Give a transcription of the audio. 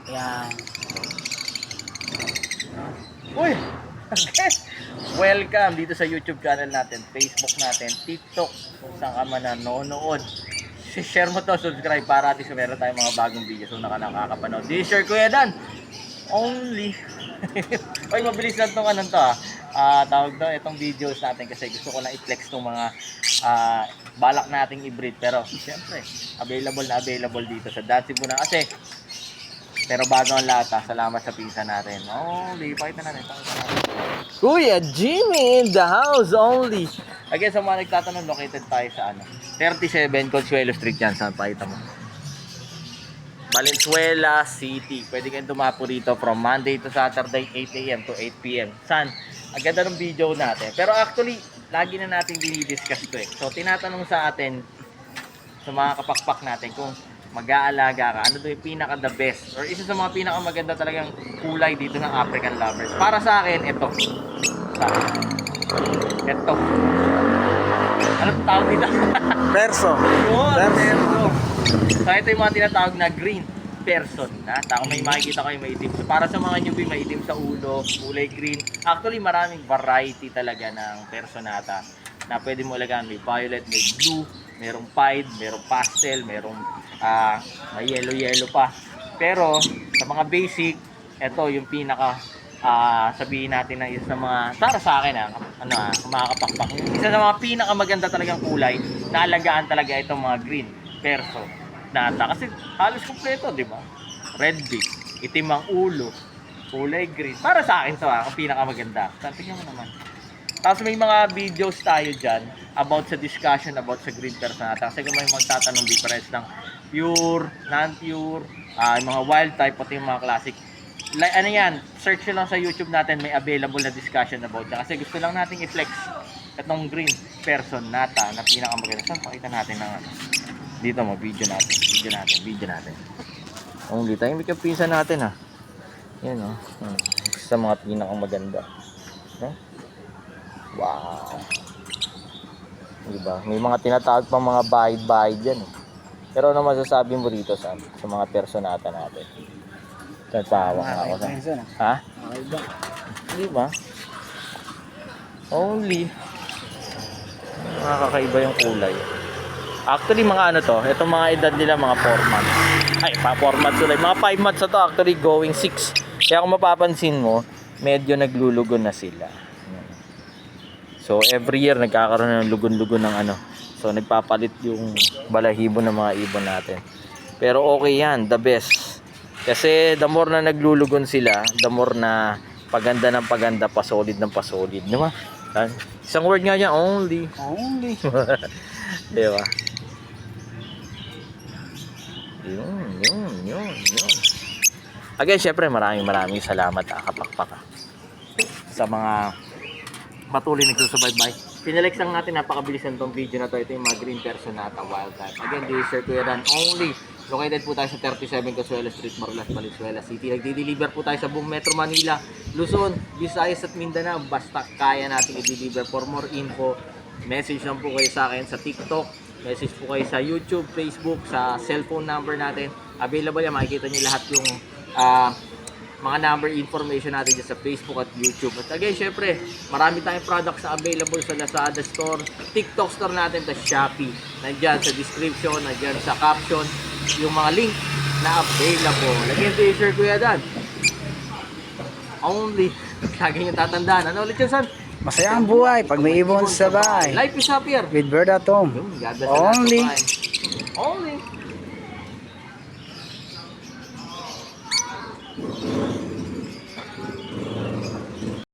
Yan. Uy! Okay. Welcome dito sa YouTube channel natin, Facebook natin, TikTok, kung saan ka man nanonood. Share mo to, subscribe para at least meron tayong mga bagong videos kung nakakapanood. Di-share Kuya Dan. Only. Uy, mabilis lang itong anong to tawag doon itong videos natin kasi gusto ko lang i-flex itong mga balak nating i-breed. Pero siyempre, available dito sa Dancy Muna kasi. Pero bago ang lahat, salamat sa pinsan natin. Only, pakita natin. Kuya Jimmy in the house only. Again, sa mga nagtatanong, located tayo sa 37 Consuelo Street yan. Saan pakita mo? Valenzuela City. Pwede kayong tumapo rito from Monday to Saturday, 8 AM to 8 PM. San? Ang ganda ng video natin. Pero actually, lagi na natin dinidiscuss ito eh. So, tinatanong sa atin, sa mga kapakpak natin, kung mag-aalaga ka, ano to yung pinaka the best or isa sa mga pinaka maganda talagang kulay dito ng African Lovers. Para sa akin, ito. Ito. Ano tawag dito? Perso. Perso. So, ito yung mga tinatawag na green person. Kung may makikita kayo may itim. So, para sa mga newbie, may itim sa ulo, kulay green. Actually, maraming variety talaga ng personata na pwede mo alagaan. May violet, may blue, merong pied, merong pastel, merong may yellow pa. Pero sa mga basic, ito yung pinaka sabihin natin na isa sa mga para sa akin mga kapakpak. Isa sa mga pinaka maganda talagang kulay na alagaan talaga itong mga green perso nata kasi halos kumpleto, di ba? Red beak, itim ang ulo, kulay green. Para sa akin ito ang pinaka maganda. Tingnan mo naman. Tapos may mga videos tayo dyan about sa discussion about sa green personata. Kasi kung may magtatanong difference ng pure, non-pure, mga wild type, pati yung mga classic. Ano yan, search nyo lang sa YouTube natin, may available na discussion about yan. Kasi gusto lang nating i-flex itong green personata na pinakamaganda. Saan pakita natin ng dito mo, video natin. Only tayo, may kapisa natin Yan sa mga pinakamaganda. Wow. Diba? May mga tinatawag pang mga bahid-bahid dyan. Pero ano masasabi mo rito sa mga personata natin? Tatawa nga ako sa... Ha? Diba? Only. Nakakaiba yung kulay. Actually, mga itong mga edad nila, mga 4 months. Ay, 4 months ulit. Mga 5 months na to, actually going 6. Kaya kung mapapansin mo, medyo naglulugon na sila. So every year nagkakaroon ng lugon-lugon ng So nagpapalit yung balahibo ng mga ibon natin. Pero okay yan, the best. Kasi the more na naglulugon sila, the more na paganda ng paganda, pasolid ng pasolid, di ba? Isang word nga yan, only. Only. Di ba? Yun. Again, syempre maraming salamat kapakpak sa mga patuloy nagsusubaybay. Pinalex lang natin, napakabilisan tong video na to. Ito yung mga green personata wild type. Again, this is Kuya Dan only. Located po tayo sa 37 Consuelo Street, Marlas, Valenzuela City. Nagdi-deliver po tayo sa buong Metro Manila, Luzon, Visayas at Mindanao. Basta kaya natin i-deliver. For more info, message lang po kayo sa akin sa TikTok. Message po kayo sa YouTube, Facebook, sa cellphone number natin. Available yan. Makikita nyo lahat yung mga number information natin dyan sa Facebook at YouTube. At again, syempre, marami tayong products na available sa Lazada store, TikTok store natin, sa Shopee. Nandyan sa description, nandyan sa caption, yung mga link na available. Again, t-shirt Kuya Dan. Only. Lagi nyo tatandaan. Ano ulit yun, San? Masaya ang buhay pag may ibon sa bahay. Life is happier. With bird at home. Only. Only.